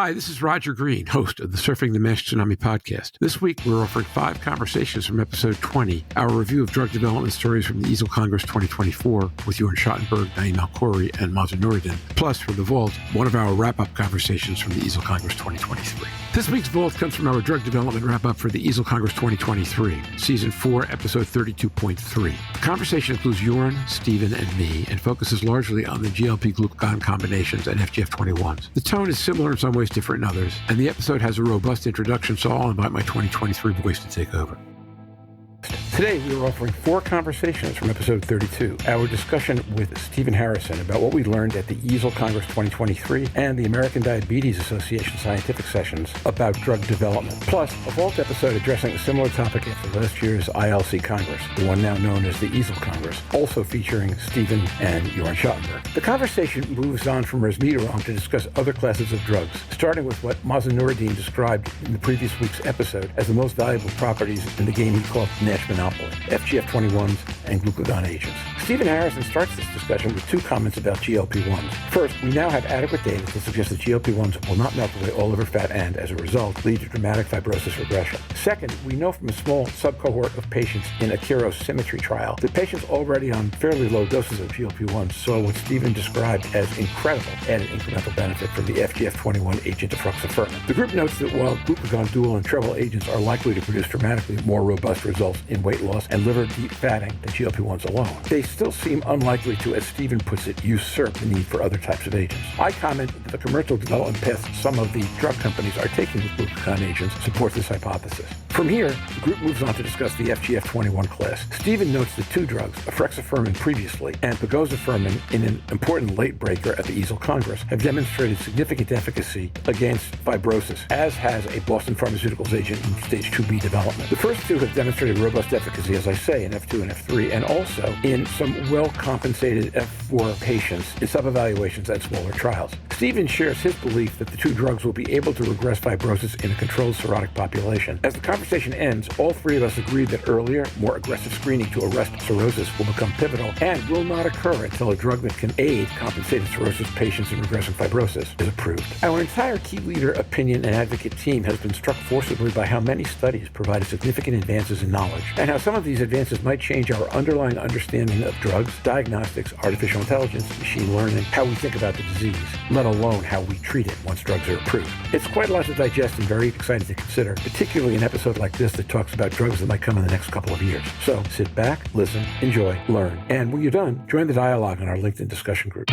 Hi, this is Roger Green, host of the Surfing the MASH Tsunami podcast. This week, we're offering 5 conversations from episode 20, our review of drug development stories from the EASL Congress 2024 with Jörn Schattenberg, Naeem Alkhouri, and Mazen Noureddin, plus from the Vault, one of our wrap-up conversations from the EASL Congress 2023. This week's Vault comes from our drug development wrap-up for the EASL Congress 2023, Season 4, Episode 32.3. The conversation includes Jörn, Stephen, and me, and focuses largely on the GLP-glucagon combinations and FGF-21s. The tone is similar in some ways, different in others, and the episode has a robust introduction, so I'll invite my 2023 voice to take over. Today, we are offering 4 conversations from episode 32, our discussion with Stephen Harrison about what we learned at the EASL Congress 2023 and the American Diabetes Association scientific sessions about drug development, plus a Vault episode addressing a similar topic at the last year's ILC Congress, the one now known as the EASL Congress, also featuring Stephen and Jörn Schattenberg. The conversation moves on from resmetirom to discuss other classes of drugs, starting with what Mazen Noureddin described in the previous week's episode as the most valuable properties in the game he called NASH Monopoly, FGF-21s and glucagon agents. Stephen Harrison starts this discussion with 2 comments about GLP-1s. First, we now have adequate data to suggest that GLP-1s will not melt away all liver fat and, as a result, lead to dramatic fibrosis regression. Second, we know from a small sub-cohort of patients in Akero's SYMMETRY trial that patients already on fairly low doses of GLP-1s saw what Stephen described as incredible added incremental benefit from the FGF-21 agent efruxifermin. The group notes that while glucagon dual and treble agents are likely to produce dramatically more robust results in weight loss and liver defatting than GLP-1s alone, they still seem unlikely to, as Stephen puts it, usurp the need for other types of agents. I comment that the commercial development path some of the drug companies are taking with glucagon agents supports this hypothesis. From here, the group moves on to discuss the FGF-21 class. Stephen notes that 2 drugs, efruxifermin previously and pegozafermin in an important late breaker at the EASL Congress, have demonstrated significant efficacy against fibrosis, as has a Boston Pharmaceuticals agent in stage 2B development. The first 2 have demonstrated robust efficacy, as I say, in F2 and F3, and also in some well-compensated F4 patients in sub-evaluations and smaller trials. Stephen shares his belief that the 2 drugs will be able to regress fibrosis in a controlled cirrhotic population. As the conversation ends, all 3 of us agree that earlier, more aggressive screening to arrest cirrhosis will become pivotal and will not occur until a drug that can aid compensated cirrhosis patients in regressing fibrosis is approved. Our entire key leader, opinion, and advocate team has been struck forcibly by how many studies provided significant advances in knowledge, and how some of these advances might change our underlying understanding of drugs, diagnostics, artificial intelligence, machine learning, how we think about the disease, let alone how we treat it once drugs are approved. It's quite a lot to digest and very exciting to consider, particularly an episode like this that talks about drugs that might come in the next couple of years. So sit back, listen, enjoy, learn, and when you're done, join the dialogue on our LinkedIn discussion group.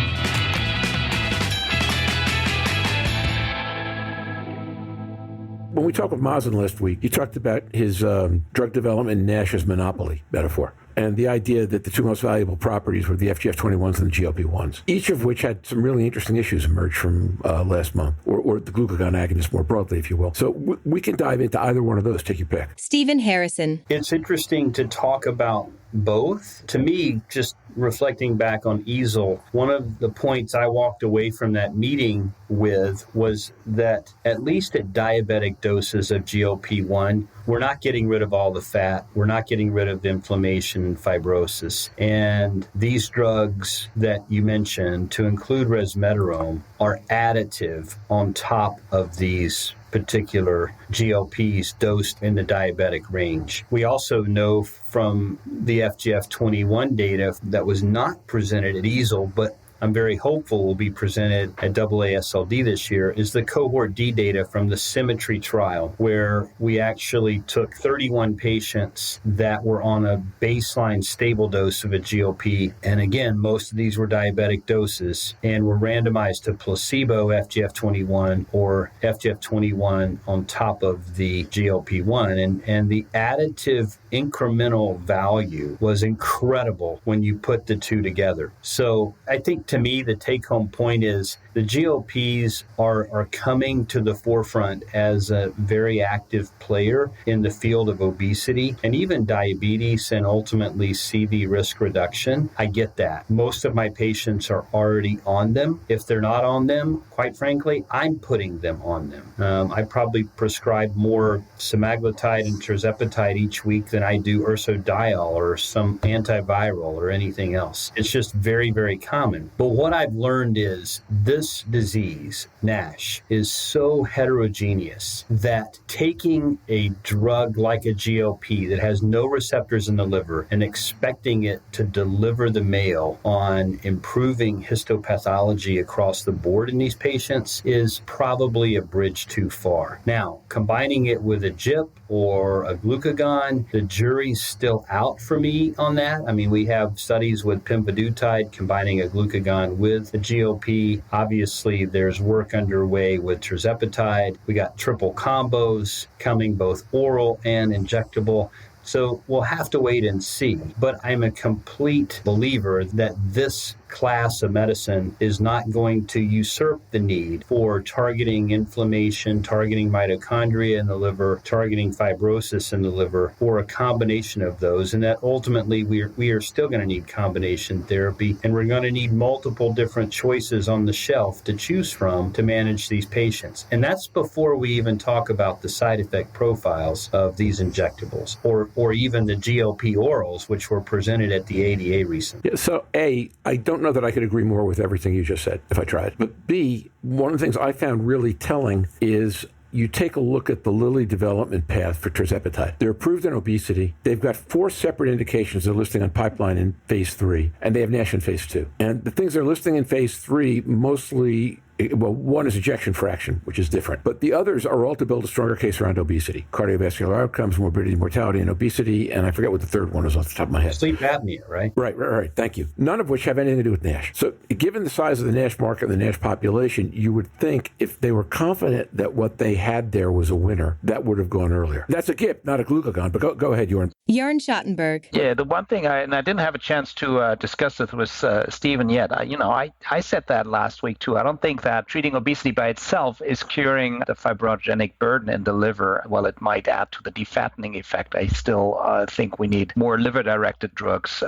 When we talked with Mazen last week, he talked about his drug development NASH's monopoly metaphor, and the idea that the 2 most valuable properties were the FGF-21s and the GLP-1s, each of which had some really interesting issues emerge from last month, or the glucagon agonists more broadly, if you will. So we can dive into either one of those. Take your pick. Stephen Harrison. It's interesting to talk about both. To me, just reflecting back on EASL, one of the points I walked away from that meeting with was that at least at diabetic doses of GLP-1, we're not getting rid of all the fat. We're not getting rid of the inflammation and fibrosis. And these drugs that you mentioned, to include resmetirom, are additive on top of these particular GLPs dosed in the diabetic range. We also know from the FGF-21 data that was not presented at EASL, but I'm very hopeful will be presented at AASLD this year, is the cohort D data from the SYMMETRY trial, where we actually took 31 patients that were on a baseline stable dose of a GLP. And again, most of these were diabetic doses and were randomized to placebo FGF-21 or FGF-21 on top of the GLP-1. And the additive incremental value was incredible when you put the two together. So I think to me, the take-home point is the GLPs are coming to the forefront as a very active player in the field of obesity and even diabetes and ultimately CV risk reduction. I get that. Most of my patients are already on them. If they're not on them, quite frankly, I'm putting them on them. I probably prescribe more semaglutide and tirzepatide each week than I do ursodiol or some antiviral or anything else. It's just very, very common. But what I've learned is this disease, NASH, is so heterogeneous that taking a drug like a GLP that has no receptors in the liver and expecting it to deliver the mail on improving histopathology across the board in these patients is probably a bridge too far. Now, combining it with a GIP or a glucagon, the jury's still out for me on that. I mean, we have studies with pemvidutide combining a glucagon with a GLP. Obviously, there's work underway with tirzepatide. We got triple combos coming, both oral and injectable. So we'll have to wait and see. But I'm a complete believer that this class of medicine is not going to usurp the need for targeting inflammation, targeting mitochondria in the liver, targeting fibrosis in the liver, or a combination of those. And that ultimately we are still going to need combination therapy, and we're going to need multiple different choices on the shelf to choose from to manage these patients. And that's before we even talk about the side effect profiles of these injectables or even the GLP orals, which were presented at the ADA recently. Yeah, so A, I don't know that I could agree more with everything you just said if I tried. But B, one of the things I found really telling is you take a look at the Lilly development path for tirzepatide. They're approved in obesity. They've got 4 separate indications they're listing on pipeline in phase 3, and they have NASH in phase 2. And the things they're listing in phase 3 mostly, well, one is ejection fraction, which is different. But the others are all to build a stronger case around obesity. Cardiovascular outcomes, morbidity, mortality, and obesity. And I forget what the third one is off the top of my head. Sleep apnea, right? Right. Thank you. None of which have anything to do with NASH. So given the size of the NASH market and the NASH population, you would think if they were confident that what they had there was a winner, that would have gone earlier. That's a GIP, not a glucagon. But go ahead, Jörn. Jörn Schattenberg. Yeah, the one thing I didn't have a chance to discuss it with Stephen yet. I said that last week too. I don't think that treating obesity by itself is curing the fibrogenic burden in the liver. While it might add to the defattening effect, I still think we need more liver-directed drugs,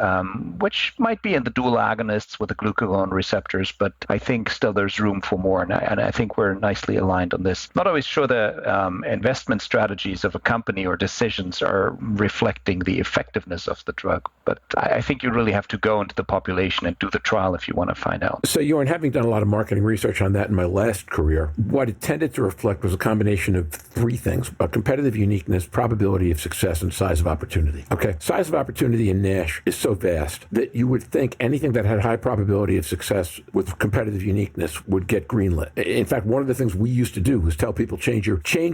which might be in the dual agonists with the glucagon receptors. But I think still there's room for more, and I think we're nicely aligned on this. Not always sure the investment strategies of a company or decisions are reflecting the effectiveness of the drug. But I think you really have to go into the population and do the trial if you want to find out. So, Jörn, having done a lot of marketing research on that in my last career, what it tended to reflect was a combination of 3 things: competitive uniqueness, probability of success, and size of opportunity. Okay, size of opportunity in NASH is so vast that you would think anything that had high probability of success with competitive uniqueness would get greenlit. In fact, one of the things we used to do was tell people change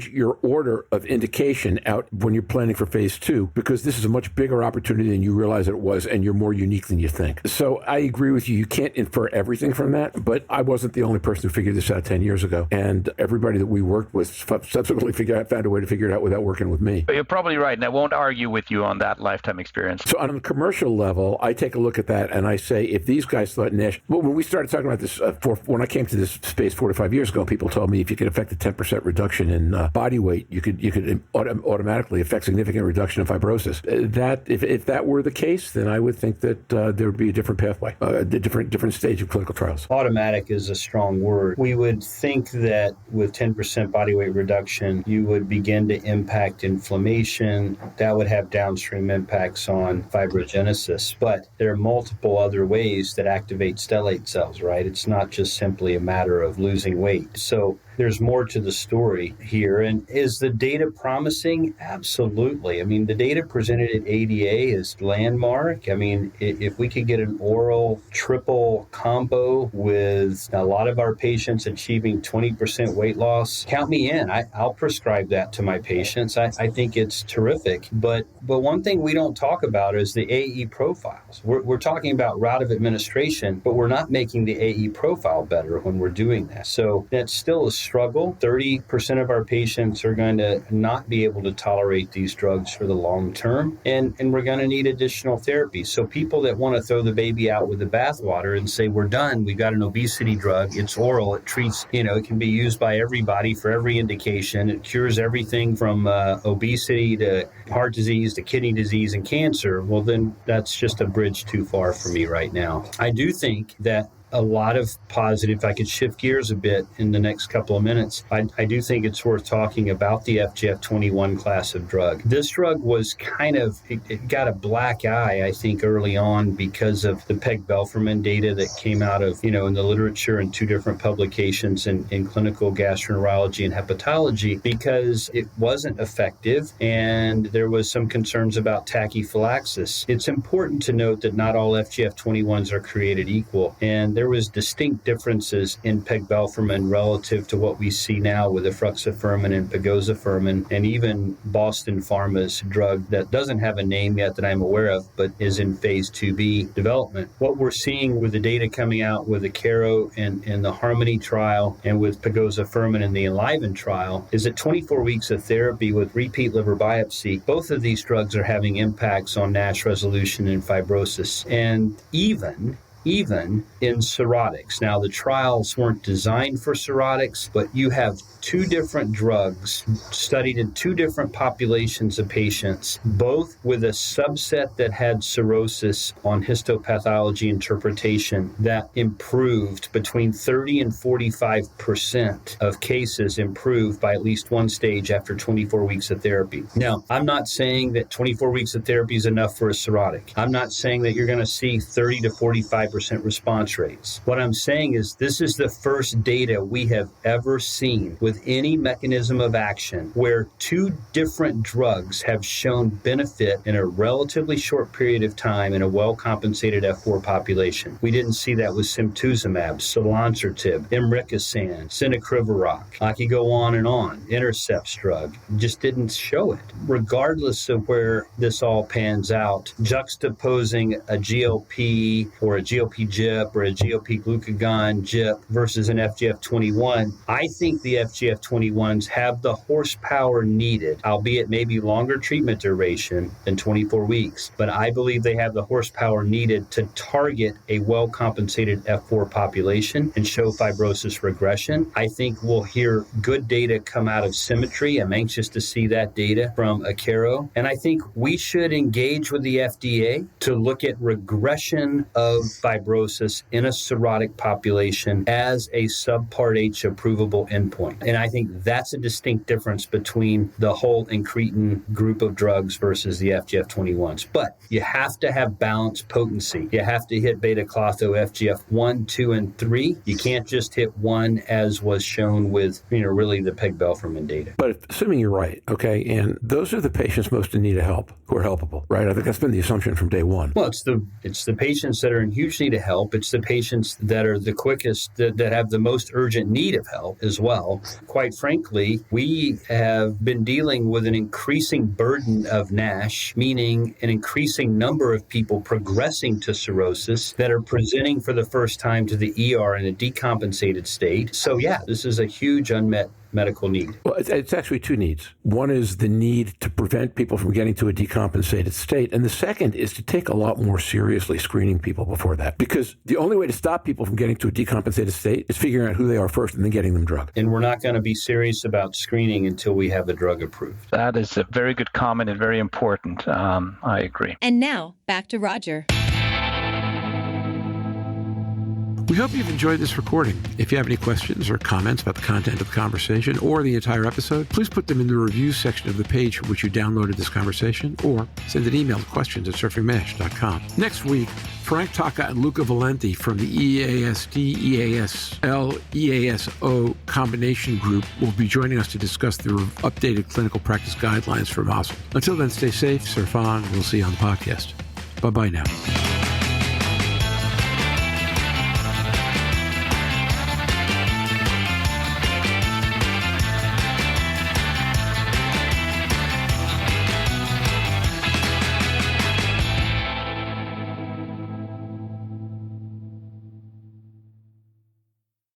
your order of indication out when you're planning for phase 2, because this is a much bigger opportunity than you realize it was, and you're more unique than you think. So I agree with you. You can't infer everything from that, but I wasn't the only person who figured this out 10 years ago. And everybody that we worked with subsequently found a way to figure it out without working with me. You're probably right, and I won't argue with you on that lifetime experience. So on a commercial level, I take a look at that and I say, if these guys thought NASH, well, when we started talking about this, when I came to this space 4 to 5 years ago, people told me if you could affect a 10% reduction in body weight, you could automatically affect significant reduction in fibrosis. That if that were the case, then I would think that there would be a different pathway, a different stage of clinical trials. Automatic is a strong word. We would think that with 10% body weight reduction, you would begin to impact inflammation. That would have downstream impacts on fibrogenesis. But there are multiple other ways that activate stellate cells, right? It's not just simply a matter of losing weight. So there's more to the story here. And is the data promising? Absolutely. I mean, the data presented at ADA is landmark. I mean, if we could get an oral triple combo with a lot of our patients achieving 20% weight loss, count me in. I'll prescribe that to my patients. I think it's terrific. But one thing we don't talk about is the AE profiles. We're talking about route of administration, but we're not making the AE profile better when we're doing that. So that's still a struggle. 30% of our patients are going to not be able to tolerate these drugs for the long term, and we're going to need additional therapy. So people that want to throw the baby out with the bathwater and say, we're done, we've got an obesity drug, it's oral, it treats, it can be used by everybody for every indication, it cures everything from obesity to heart disease to kidney disease and cancer, well, then that's just a bridge too far for me right now. I do think that a lot of positive. If I could shift gears a bit in the next couple of minutes, I do think it's worth talking about the FGF-21 class of drug. This drug was kind of, it got a black eye, I think, early on because of the pegozafermin data that came out of, in the literature in 2 different publications in clinical gastroenterology and hepatology, because it wasn't effective and there was some concerns about tachyphylaxis. It's important to note that not all FGF-21s are created equal, and there was distinct differences in pegozafermin relative to what we see now with efruxifermin and pegozafermin, and even Boston Pharma's drug that doesn't have a name yet that I'm aware of, but is in phase 2B development. What we're seeing with the data coming out with Akero and the Harmony trial and with pegozafermin in the Enliven trial is that 24 weeks of therapy with repeat liver biopsy, both of these drugs are having impacts on NASH resolution and fibrosis, and even in cirrhotics. Now, the trials weren't designed for cirrhotics, but you have 2 different drugs studied in 2 different populations of patients, both with a subset that had cirrhosis on histopathology interpretation that improved between 30 and 45% of cases improved by at least 1 stage after 24 weeks of therapy. Now, I'm not saying that 24 weeks of therapy is enough for a cirrhotic. I'm not saying that you're going to see 30 to 45% response rates. What I'm saying is this is the first data we have ever seen with any mechanism of action where 2 different drugs have shown benefit in a relatively short period of time in a well-compensated F4 population. We didn't see that with simtuzumab, selonsertib, imricasan, cenicriviroc. I could go on and on. Intercept's drug just didn't show it. Regardless of where this all pans out, juxtaposing a GLP or a GLP-GIP or a GLP-glucagon GIP versus an FGF-21, I think the FGF-21s have the horsepower needed, albeit maybe longer treatment duration than 24 weeks, but I believe they have the horsepower needed to target a well-compensated F4 population and show fibrosis regression. I think we'll hear good data come out of SYMMETRY. I'm anxious to see that data from Akero, and I think we should engage with the FDA to look at regression of fibrosis in a cirrhotic population as a subpart H approvable endpoint. And I think that's a distinct difference between the whole incretin group of drugs versus the FGF-21s. But you have to have balanced potency. You have to hit beta-klotho FGF-1, 2, and 3. You can't just hit one as was shown with, really the pegozafermin data. But assuming you're right, okay, and those are the patients most in need of help who are helpable, right? I think that's been the assumption from day one. Well, it's the patients that are in huge need of help. It's the patients that are the quickest, that have the most urgent need of help as well. Quite frankly, we have been dealing with an increasing burden of NASH, meaning an increasing number of people progressing to cirrhosis that are presenting for the first time to the ER in a decompensated state. So yeah, this is a huge unmet medical need. Well, it's actually 2 needs. One is the need to prevent people from getting to a decompensated state. And the second is to take a lot more seriously screening people before that. Because the only way to stop people from getting to a decompensated state is figuring out who they are first and then getting them drug. And we're not going to be serious about screening until we have a drug approved. That is a very good comment and very important. I agree. And now, back to Roger. We hope you've enjoyed this recording. If you have any questions or comments about the content of the conversation or the entire episode, please put them in the reviews section of the page from which you downloaded this conversation, or send an email to questions@surfingmash.com. Next week, Frank Taka and Luca Valenti from the EASD, EASL, EASO combination group will be joining us to discuss the updated clinical practice guidelines for MAZEN. Until then, stay safe, surf on, and we'll see you on the podcast. Bye-bye now.